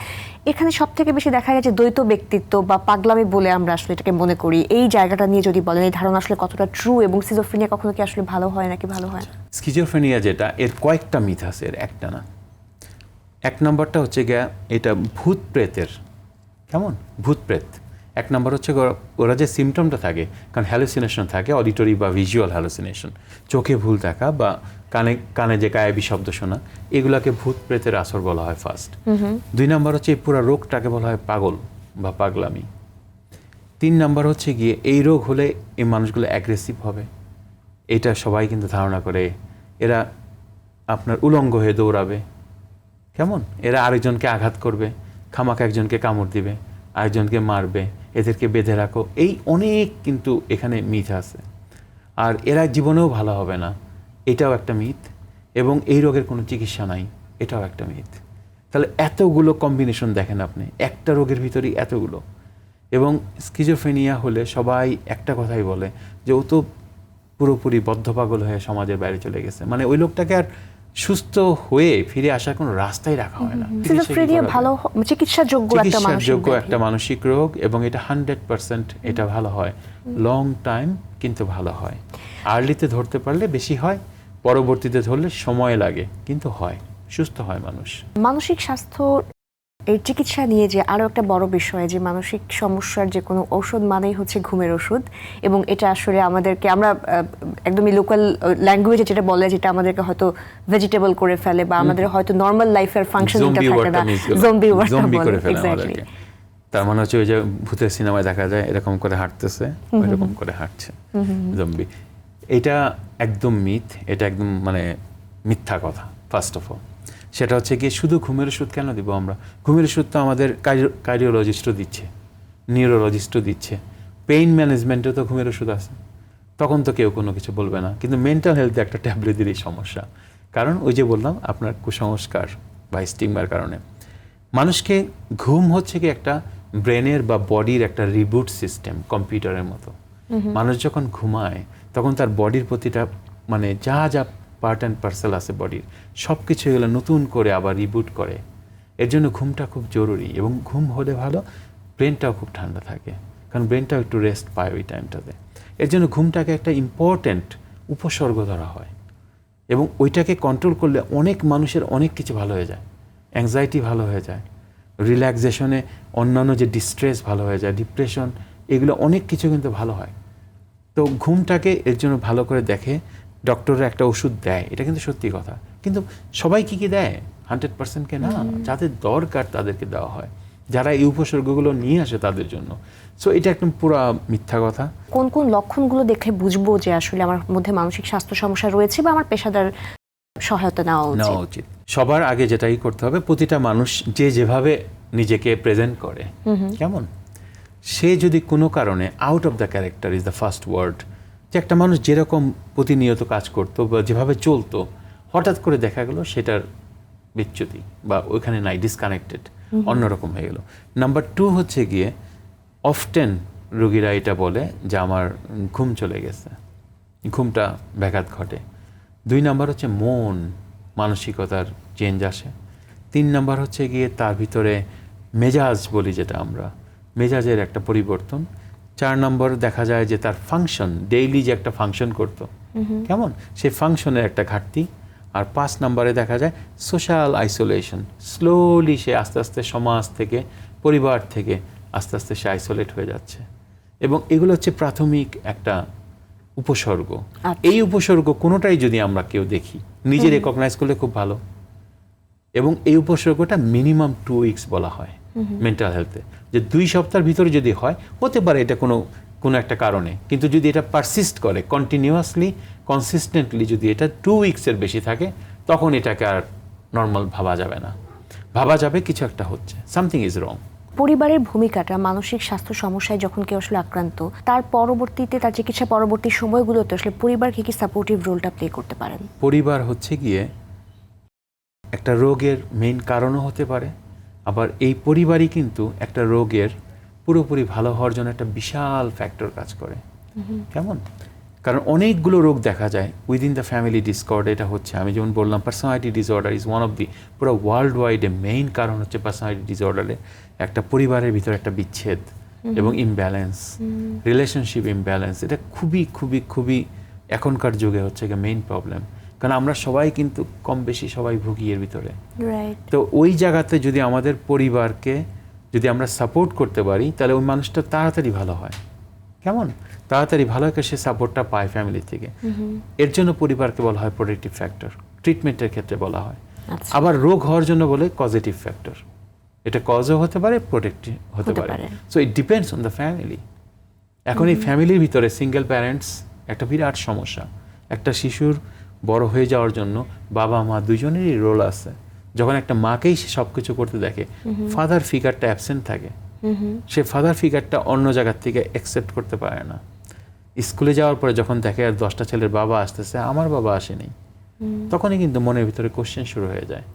এখানে সব থেকে বেশি দেখা গেছে দ্বৈত ব্যক্তিত্ব বা পাগলামি বলে আমরা আসলে এটাকে মনে করি। এই জায়গাটা নিয়ে যদি বলেন, এই ধারণা আসলে কতটা ট্রু, এবং সিজোফ্রেনিয়া কখনো কি আসলে ভালো হয় নাকি ভালো হয় না? স্কিজোফ্রেনিয়া যেটা, এর কয়েকটা মিথ আছে, এর একটা না। 1 নম্বরটা হচ্ছে গিয়া এটা ভূত প্রেতের, কেমন ভূত প্রেত। 1 নম্বর হচ্ছে ওরা যে সিমটমটা থাকে, কারণ হ্যালুসিনেশন থাকে, অডিটরি বা ভিজুয়াল হ্যালুসিনেশন, চোখে ভুল দেখা বা কানে যে গায়েবী শব্দ শোনা, এগুলাকে ভূত প্রেতের আসর বলা হয় ফার্স্ট। 2 নম্বর হচ্ছে এই পুরো রোগটাকে বলা হয় পাগল বা পাগলামি। 3 নাম্বার হচ্ছে গিয়ে এই রোগ হলে এই মানুষগুলো অ্যাগ্রেসিভ হবে, এটা সবাই কিন্তু ধারণা করে। এরা আপনার উলঙ্গ হয়ে দৌড়াবে, কেমন, এরা আরেকজনকে আঘাত করবে, খামাকে একজনকে কামড় দিবে, আরেকজনকে মারবে, এদেরকে বেঁধে রাখো, এই অনেক কিন্তু এখানে মিথ আছে। আর এরা জীবনেও ভালো হবে না, এটাও একটা মিথ। এবং এই রোগের কোনো চিকিৎসা নাই, এটাও একটা মিথ। তাহলে এতগুলো কম্বিনেশন দেখেন আপনি, একটা রোগের ভিতরেই এতগুলো। এবং স্কিজোফ্রেনিয়া হলে সবাই একটা কথাই বলে যে ও তো পুরোপুরি বদ্ধপাগল হয়ে সমাজের বাইরে চলে গেছে, মানে ওই লোকটাকে আর সুস্থ হয়ে ফিরে আসার কোনো রাস্তাই রাখা হয় না। সিজোফ্রেনিয়া ভালো চিকিৎসাযোগ্য একটা মানসিক রোগ, এবং এটা 100% এটা ভালো হয়, লং টাইম কিন্তু ভালো হয়। আর্লিতে ধরতে পারলে বেশি হয়, পরবর্তীতে ধরলে সময় লাগে, কিন্তু হয়, সুস্থ হয় মানুষ। মানসিক স্বাস্থ্য এই চিকিৎসা নিয়ে যে আরো একটা বড় বিষয়, যে মানসিক সমস্যার যে কোনো ঔষধ মানেই হচ্ছে ঘুমের ওষুধ, এবং এটা আসলে আমাদেরকে, আমরা একদমই লোকাল ল্যাঙ্গুয়েজে যেটা বলে, যেটা আমাদেরকে হয়তো ভেজিটেবল করে ফেলে, বা আমাদের হয়তো নর্মাল লাইফের ফাংশনিংটা থাকে না, জম্বি করে ফেলে আমাদেরকে। তার মানে হচ্ছে ওই যে ভূতের সিনেমায় দেখা যায় এরকম করে হাঁটতেছে, এরকম করে হাঁটছে জম্বি। এটা একদম মিথ, এটা একদম মানে মিথ্যা কথা। ফার্স্ট অফ অল সেটা হচ্ছে কি, শুধু ঘুমের ওষুধ কেন দিব আমরা? ঘুমের ওষুধ তো আমাদের কার্ডিওলজিস্টও দিচ্ছে, নিউরোলজিস্টও দিচ্ছে, পেইন ম্যানেজমেন্টে তো ঘুমের ওষুধ আছে, তখন তো কেউ কোনো কিছু বলবে না। কিন্তু মেন্টাল হেলথে একটা ট্যাবলেট দিলেই সমস্যা, কারণ ওই যে বললাম আপনার কুসংস্কার বা স্টিগমার কারণে। মানুষকে ঘুম হচ্ছে কি একটা ব্রেনের বা বডির একটা রিবুট সিস্টেম, কম্পিউটারের মতো। মানুষ যখন ঘুমায় তখন তার বডির প্রতিটা মানে যা যা পার্ট অ্যান্ড পার্সেল আছে বডির, সব কিছু এগুলো নতুন করে আবার রিবুট করে। এর জন্য ঘুমটা খুব জরুরি, এবং ঘুম হলে ভালো, ব্রেনটাও খুব ঠান্ডা থাকে, কারণ ব্রেনটাও একটু রেস্ট পায় ওই টাইমটাতে। এর জন্য ঘুমটাকে একটা ইম্পর্ট্যান্ট উপসর্গ ধরা হয়, এবং ওইটাকে কন্ট্রোল করলে অনেক মানুষের অনেক কিছু ভালো হয়ে যায়। অ্যাংজাইটি ভালো হয়ে যায়, রিল্যাক্সেশনে অন্যান্য যে ডিস্ট্রেস ভালো হয়ে যায়, ডিপ্রেশন, এগুলো অনেক কিছু কিন্তু ভালো হয়। তো ঘুমটাকে এর জন্য ভালো করে দেখে, ডক্টররা একটা ওষুধ দেয়, এটা কিন্তু সত্যি কথা। কিন্তু সবাই কি দেয়? 100%কে না, যাদের দরকার তাদেরকে দেওয়া হয়, যারা এই উপসর্গগুলো নিয়ে আসে তাদের জন্য। সো এটা একদম পুরো মিথ্যা কথা। কোন কোন লক্ষণগুলো দেখে বুঝবো যে আসলে আমার মধ্যে মানসিক স্বাস্থ্য সমস্যা রয়েছে, বা আমার পেশাদার সহায়তা নেওয়া উচিত? সবার আগে যেটাই করতে হবে, প্রতিটা মানুষ যেভাবে নিজেকে প্রেজেন্ট করে, কেমন, সে যদি কোনো কারণে out of the character is the first word, যে একটা মানুষ যেরকম প্রতিনিয়ত কাজ করতো বা যেভাবে চলতো, হঠাৎ করে দেখা গেল সেটার বিচ্যুতি বা ওইখানে নাই, ডিসকানেক্টেড, অন্যরকম হয়ে গেল। নাম্বার 2 হচ্ছে গিয়ে অফটেন রোগীরা এটা বলে যে আমার ঘুম চলে গেছে, ঘুমটা ব্যাঘাত ঘটে। 2 নাম্বার হচ্ছে মন, মানসিকতার চেঞ্জ আসে। 3 নাম্বার হচ্ছে গিয়ে তার ভিতরে মেজাজ বলি যেটা আমরা, মেজাজের একটা পরিবর্তন। 4 নম্বর দেখা যায় যে তার ফাংশন, ডেইলি যে একটা ফাংশন করতো, কেমন, সেই ফাংশনের একটা ঘাটতি। আর 5 নম্বরে দেখা যায় সোশ্যাল আইসোলেশন, স্লোলি সে আস্তে আস্তে সমাজ থেকে, পরিবার থেকে আস্তে আস্তে সে আইসোলেট হয়ে যাচ্ছে। এবং এগুলো হচ্ছে প্রাথমিক একটা উপসর্গ। এই উপসর্গ কোনোটাই যদি আমরা কেউ দেখি, নিজে রেকগনাইজ করলে খুব ভালো। এবং এই উপসর্গটা মিনিমাম 2 উইকস বলা হয় মেন্টাল হেলথে, যে 2 সপ্তাহের ভিতরে যদি হয়, হতে পারে এটা কোনো একটা কারণে, কিন্তু যদি এটা পারসিস্ট করে কন্টিনিউয়াসলি, কনসিস্টেন্টলি, যদি এটা 2 উইকসের বেশি থাকে, তখন এটাকে আর নর্মাল ভাবা যাবে না, ভাবা যাবে কিছু একটা হচ্ছে, সামথিং ইজ রং। পরিবারের ভূমিকাটা মানসিক স্বাস্থ্য সমস্যায় যখন কেউ আসলে আক্রান্ত, তার পরবর্তীতে, তার চিকিৎসা পরবর্তী সময়গুলোতে আসলে পরিবার কি সাপোর্টিভ রোলটা প্লে করতে পারেন? পরিবার হচ্ছে গিয়ে একটা রোগের মেইন কারণও হতে পারে, আবার এই পরিবারই কিন্তু একটা রোগের পুরোপুরি ভালো হওয়ার জন্য একটা বিশাল ফ্যাক্টর কাজ করে, কেমন, কারণ অনেকগুলো রোগ দেখা যায় উইদিন দ্য ফ্যামিলি ডিসকর্ড। এটা হচ্ছে, আমি যেমন বললাম, personality disorder is one of the, পুরো ওয়ার্ল্ড ওয়াইডে মেইন কারণ হচ্ছে পার্সোনালিটি ডিসঅর্ডারে একটা পরিবারের ভিতরে একটা বিচ্ছেদ এবং ইমব্যালেন্স, রিলেশনশিপ ইমব্যালেন্স। এটা খুবই খুবই খুবই এখনকার যুগে হচ্ছে গিয়ে মেইন প্রবলেম, কারণ আমরা সবাই কিন্তু কম বেশি সবাই ভুগি এর ভিতরে। তো ওই জায়গাতে যদি আমাদের পরিবারকে যদি আমরা সাপোর্ট করতে পারি, তাহলে ওই মানুষটা তাড়াতাড়ি ভালো হয়, কেমন, তাড়াতাড়ি ভালো হয়, সে সাপোর্টটা পায় ফ্যামিলি থেকে। এর জন্য পরিবারকে বলা হয় প্রোটেক্টিভ ফ্যাক্টর, ট্রিটমেন্টের ক্ষেত্রে বলা হয়। আবার রোগ হওয়ার জন্য বলে পজিটিভ ফ্যাক্টর, এটা কজও হতে পারে, প্রোটেক্টিভ হতে পারে। So it depends on the family. এখন এই ফ্যামিলির ভিতরে সিঙ্গেল প্যারেন্টস একটা বিরাট সমস্যা। একটা শিশুর বড় হয়ে যাওয়ার জন্য বাবা মা দুজনেরই রোল আছে। যখন একটা মাকেই সে সব কিছু করতে দেখে, ফাদার ফিগারটা অ্যাবসেন্ট থাকে, সে ফাদার ফিগারটা অন্য জায়গার থেকে অ্যাকসেপ্ট করতে পারে না। স্কুলে যাওয়ার পরে যখন দেখে আর 10টা ছেলের বাবা আসতেছে, আমার বাবা আসেনি, তখনই কিন্তু মনের ভিতরে কোশ্চেন শুরু হয়ে যায়,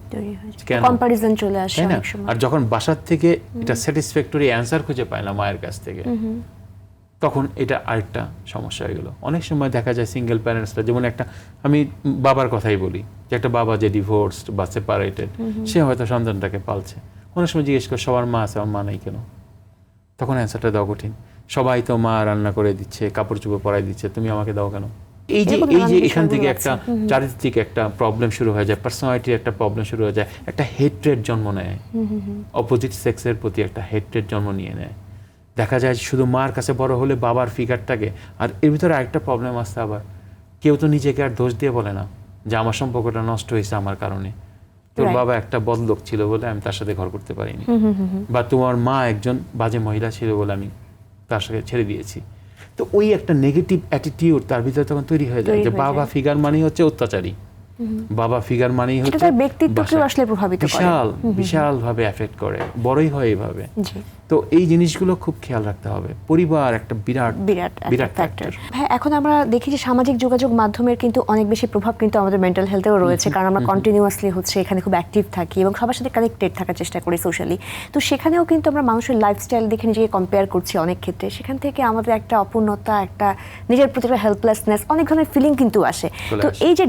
কেন, কম্পারিজন চলে আসে তাই না? অনেক সময়। আর যখন বাসার থেকে এটা স্যাটিসফ্যাক্টরি অ্যান্সার খুঁজে পায় না মায়ের কাছ থেকে, তখন এটা আরেকটা সমস্যা হয়ে গেল। অনেক সময় দেখা যায় সিঙ্গেল প্যারেন্টসরা, যেমন একটা আমি বাবার কথাই বলি, যে একটা বাবা যে ডিভোর্সড বা সেপারেটেড, সে হয়তো সন্তানটাকে পালছে, অনেক সময় জিজ্ঞেস করে সবার মা আছে, আমার মা নেই কেন? তখন অ্যান্সারটা দেওয়া কঠিন। সবাই তো মা রান্না করে দিচ্ছে, কাপড় চোপড় পরাই দিচ্ছে, তুমি আমাকে দাও কেন? এই যে এখান থেকে একটা চারিত্রিক একটা প্রবলেম শুরু হয়ে যায়, পার্সোনালিটির একটা প্রবলেম শুরু হয়ে যায়, একটা হেট্রেড জন্ম নেয়, অপোজিট সেক্সের প্রতি একটা হেট্রেড জন্ম নিয়ে নেয়। দেখা যায় শুধু মার কাছে বড় হলে বাবার ফিগারটাকে, আর এর ভিতরে আরেকটা প্রবলেম আসছে আবার, কেউ তো নিজেকে আর দোষ দিয়ে বলে না যে আমার সম্পর্কটা নষ্ট হয়েছে আমার কারণে, তোর বাবা একটা বদলোক ছিল বলে আমি তার সাথে ঘর করতে পারিনি, বা তোমার মা একজন বাজে মহিলা ছিল বলে আমি তার সাথে ছেড়ে দিয়েছি। তো ওই একটা নেগেটিভ অ্যাটিটিউড তার ভিতরে তখন তৈরি হয়ে যায় যে বাবা ফিগার মানেই হচ্ছে অত্যাচারী, বাবা ফিগার মানেই হচ্ছে ব্যক্তিত্বকেও আসলে প্রভাবিত করে, বিশাল ভাবে এফেক্ট করে, বড়ই হয় এইভাবে। তো এই জিনিসগুলো খুব খেয়াল রাখতে হবে। পরিবার একটা বিরাট ফ্যাক্টর। হ্যাঁ, এখন আমরা দেখি যে সামাজিক যোগাযোগ মাধ্যমের কিন্তু অনেক বেশি প্রভাব কিন্তু আমাদের মেন্টাল হেলথেও রয়েছে, কারণ আমরা কন্টিনিউয়াসলি হচ্ছে এখানে খুব অ্যাক্টিভ থাকি এবং সবার সাথে কানেক্টেড থাকার চেষ্টা করি সোশ্যালি। তো সেখানেও কিন্তু আমরা মানুষের লাইফস্টাইল দেখে নিজেকে কম্পেয়ার করছি অনেক ক্ষেত্রে, সেখান থেকে আমাদের একটা অপূর্ণতা, একটা নিজের প্রতি একটা হেল্পলেসনেস, অনেক ধরনের ফিলিং কিন্তু আসে। তো এই যে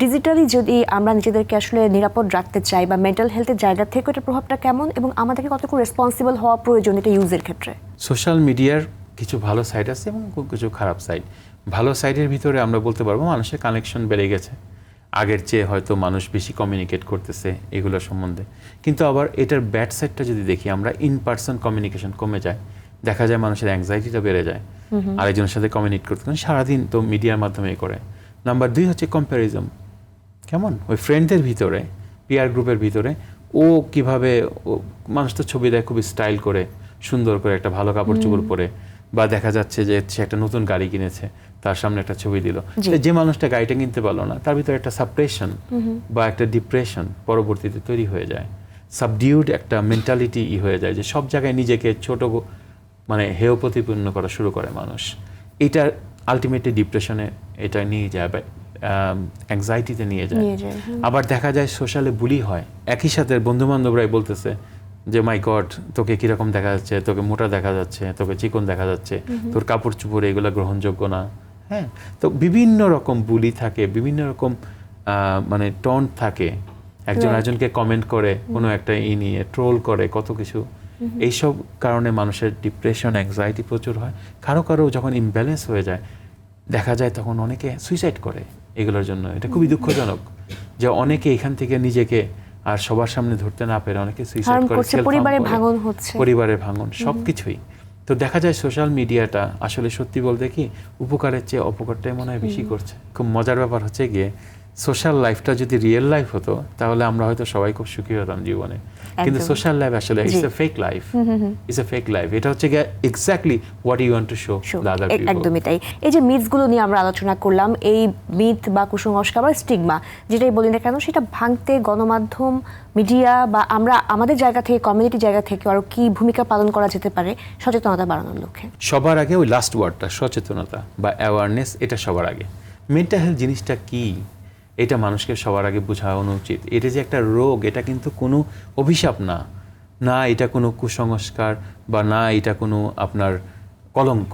ডিজিটালি যদি আমরা নিজেদেরকে আসলে নিরাপদ রাখতে চাই বা মেন্টাল হেলথের জায়গা থেকে এটার প্রভাবটা কেমন এবং আমাদেরকে কতটুকু রেসপন্সিবল হওয়া প্রয়োজন এটা ইউজের ক্ষেত্রে? সোশ্যাল মিডিয়ার কিছু ভালো সাইড আছে এবং কিছু খারাপ সাইড। ভালো সাইডের ভিতরে আমরা বলতে পারবো মানুষের কানেকশন বেড়ে গেছে, আগের চেয়ে হয়তো মানুষ বেশি কমিউনিকেট করতেছে এগুলোর সম্বন্ধে। কিন্তু আবার এটার ব্যাড সাইডটা যদি দেখি আমরা, ইন পার্সন কমিউনিকেশন কমে যায়, দেখা যায় মানুষের অ্যাংজাইটিটা বেড়ে যায় আরেকজনের সাথে কমিউনিকেট করতে, কারণ সারাদিন তো মিডিয়ার মাধ্যমে করে। নাম্বার 2 হচ্ছে কম্প্যারিজম। কেমন ওই ফ্রেন্ডদের ভিতরে, পিয়ার গ্রুপের ভিতরে ও কিভাবে, মানুষ তো ছবি দেয় খুবই স্টাইল করে, সুন্দর করে একটা ভালো কাপড় চোপড় পরে, বা দেখা যাচ্ছে যে সে একটা নতুন গাড়ি কিনেছে, তার সামনে একটা ছবি দিল, যে মানুষটা গাড়িটা কিনতে পারলো না তার ভিতরে একটা সাপ্রেশন বা একটা ডিপ্রেশন পরবর্তীতে তৈরি হয়ে যায়, সাবডিউড একটা মেন্টালিটি হয়ে যায়, যে সব জায়গায় নিজেকে ছোট মানে হেয় প্রতিপন্ন করা শুরু করে মানুষ। এটা আলটিমেটলি ডিপ্রেশনে এটা নিয়ে যায়, অ্যাংজাইটিতে নিয়ে যায়। আবার দেখা যায় সোশ্যালে বুলি হয়, একই সাথে বন্ধু বান্ধবরাই বলতেছে যে মাই গড তোকে কিরকম দেখা যাচ্ছে, তোকে মোটা দেখা যাচ্ছে, তোকে চিকন দেখা যাচ্ছে, তোর কাপড় চোপড় এগুলো গ্রহণযোগ্য না। হ্যাঁ, তো বিভিন্ন রকম বুলি থাকে, বিভিন্ন রকম মানে টন্ট থাকে, একজন একজনকে কমেন্ট করে কোনো একটা নিয়ে ট্রোল করে, কত কিছু। এইসব কারণে মানুষের ডিপ্রেশন, অ্যাংজাইটি প্রচুর হয়। কারো কারো যখন ইমব্যালেন্স হয়ে যায় দেখা যায় তখন অনেকে সুইসাইড করে এগুলোর জন্য। এটা খুবই দুঃখজনক যে অনেকে এখান থেকে নিজেকে আর সবার সামনে ধরতে না পেরে অনেকে সুইসাইড করে, পরিবারের ভাঙন সবকিছুই। তো দেখা যায় সোশ্যাল মিডিয়াটা আসলে সত্যি বলতে কি উপকারের চেয়ে অপকারটাই মনে হয় বেশি করছে। খুব মজার ব্যাপার হচ্ছে গিয়ে সোশ্যাল লাইফটা যদি রিয়েল লাইফ হতো তাহলে আমরা হয়তো সবাই খুব সুখী হতাম জীবনে, কিন্তু সোশ্যাল লাইফ আসলে it's a fake life, it's a fake life. এটা হচ্ছে গিয়ে exactly what you want to show the other people. একদমই তাই। এই যে মিথগুলো নিয়ে আমরা আলোচনা করলাম, এই মিথ বা কুসংস্কার বা স্টিগমা যেটাই বলি না কেন, সেটা ভাঙতে গণমাধ্যম, মিডিয়া বা আমরা আমাদের জায়গা থেকে, কমিউনিটি জায়গা থেকে আরো কি ভূমিকা পালন করা যেতে পারে সচেতনতা বাড়ানোর লক্ষ্যে? সবার আগে ওই লাস্ট ওয়ার্ডটা সচেতনতা বা অ্যাওয়ারনেস, এটা সবার আগে। মেন্টাল হেলথ জিনিসটা কি এটা মানুষকে সবার আগে বোঝানো উচিত। এটা যে একটা রোগ, এটা কিন্তু কোনো অভিশাপ না, না এটা কোনো কুসংস্কার বা না এটা কোনো আপনার কলঙ্ক।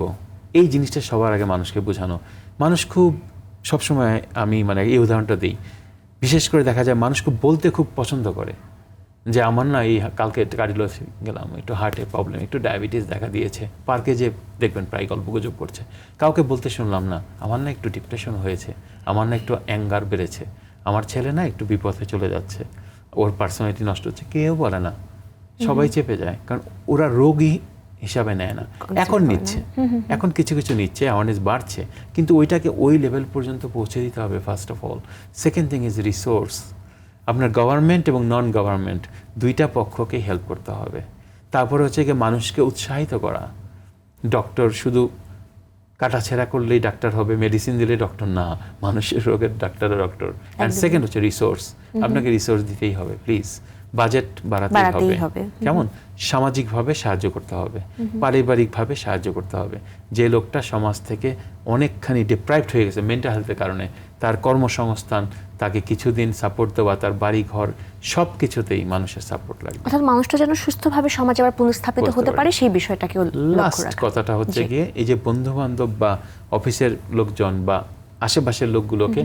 এই জিনিসটা সবার আগে মানুষকে বোঝানো। মানুষ খুব সবসময়, আমি মানে এই উদাহরণটা দিই, বিশেষ করে দেখা যায় মানুষ খুব বলতে খুব পছন্দ করে যে আমার না এই কালকে কার্ডিওলজি গেলাম, একটু হার্টের প্রবলেম, একটু ডায়াবেটিস দেখা দিয়েছে, পার্কে যে দেখবেন প্রায় গল্পগুজব করছে, কাউকে বলতে শুনলাম না আমার না একটু ডিপ্রেশন হয়েছে, আমার না একটু অ্যাঙ্গার বেড়েছে, আমার ছেলে না একটু বিপথে চলে যাচ্ছে, ওর পার্সোনালিটি নষ্ট হচ্ছে। কেউ বলে না, সবাই চেপে যায়, কারণ ওরা রোগী হিসাবে নেয় না। এখন নিচ্ছে, এখন কিছু কিছু নিচ্ছে, অ্যাওয়ারনেস বাড়ছে, কিন্তু ওইটাকে ওই লেভেল পর্যন্ত পৌঁছে দিতে হবে first of all. Second thing is resource. আপনার গভর্নমেন্ট এবং নন গভর্নমেন্ট দুইটা পক্ষকে হেল্প করতে হবে। তারপরে হচ্ছে গিয়ে মানুষকে উৎসাহিত করা। ডক্টর শুধু কাটাছেঁড়া করলেই ডাক্তার হবে, মেডিসিন দিলেই ডক্টর না, মানুষের রোগের ডাক্তারের ডক্টর। অ্যান্ড সেকেন্ড হচ্ছে রিসোর্স, আপনাকে রিসোর্স দিতেই হবে প্লিজ, বাজেট বাড়াতেই হবে। কেমন? সামাজিকভাবে সাহায্য করতে হবে, পারিবারিকভাবে সাহায্য করতে হবে। যে লোকটা সমাজ থেকে অনেকখানি ডিপ্রাইভড হয়ে গেছে মেন্টাল হেলথের কারণে, তার কর্মসংস্থান, তাকে কিছুদিন সাপোর্ট দেওয়া, তার বাড়ি ঘর সব কিছুতেই মানুষের সাপোর্ট লাগবে। অর্থাৎ মানুষটা যেন সুস্থভাবে সমাজে আবার পুনঃস্থাপিত হতে পারে সেই বিষয়টাকে লক্ষ্য লাস্ট রাখা। কথাটা হচ্ছে গিয়ে এই যে বন্ধু বান্ধব বা অফিসের লোকজন বা আশেপাশের লোকগুলোকে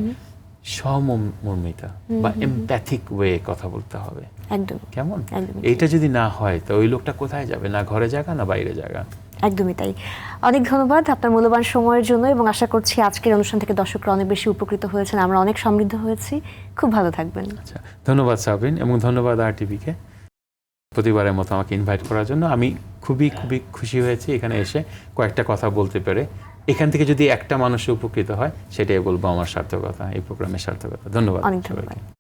সহমর্মিতা বা এমপ্যাথিক ওয়ে কথা বলতে হবে। একদম কেমন? একদমই এইটা যদি না হয় তো ওই লোকটা কোথায় যাবে? না ঘরে জায়গা না বাইরে জায়গা। একদমই তাই। অনেক ধন্যবাদ আপনার মূল্যবান সময়ের জন্য, এবং আশা করছি আজকের অনুষ্ঠান থেকে দর্শকরা অনেক বেশি উপকৃত হয়েছেন, আমরা অনেক সমৃদ্ধ হয়েছি। খুব ভালো থাকবেন। আচ্ছা, ধন্যবাদ সাবরিন, এবং ধন্যবাদ RTVকে প্রতিবারের মতো আমাকে ইনভাইট করার জন্য। আমি খুবই খুবই খুশি হয়েছি এখানে এসে কয়েকটা কথা বলতে পেরে। এখান থেকে যদি একটা মানুষ উপকৃত হয় সেটাই বলবো আমার সার্থকতা, এই প্রোগ্রামের সার্থকতা। ধন্যবাদ অনেক ধন্যবাদ। সবাইকে।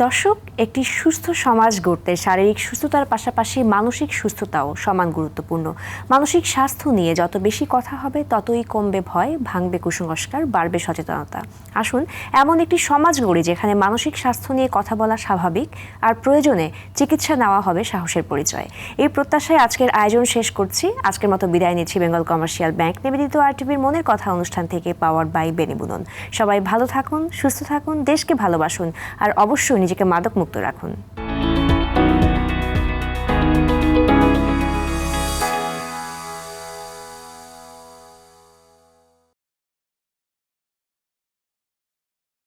দর্শক, একটি সুস্থ সমাজ গড়তে শারীরিক সুস্থতার পাশাপাশি মানসিক সুস্থতাও সমান গুরুত্বপূর্ণ। মানসিক স্বাস্থ্য নিয়ে যত বেশি কথা হবে ততই কমবে ভয়, ভাঙবে কুসংস্কার, বাড়বে সচেতনতা। আসুন এমন একটি সমাজ গড়ি যেখানে মানসিক স্বাস্থ্য নিয়ে কথা বলা স্বাভাবিক, আর প্রয়োজনে চিকিৎসা নেওয়া হবে সাহসের পরিচয়। এই প্রত্যাশায় আজকের আয়োজন শেষ করছি। আজকের মতো বিদায় নিচ্ছি বেঙ্গল কমার্শিয়াল ব্যাংক নিবেদিত RTVর মনের কথা অনুষ্ঠান থেকে, পাওয়ার্ড বাই বেনিবুনন। সবাই ভালো থাকুন, সুস্থ থাকুন, দেশকে ভালোবাসুন, আর অবশ্যই নিজেকে মাদক মুক্ত রাখুন।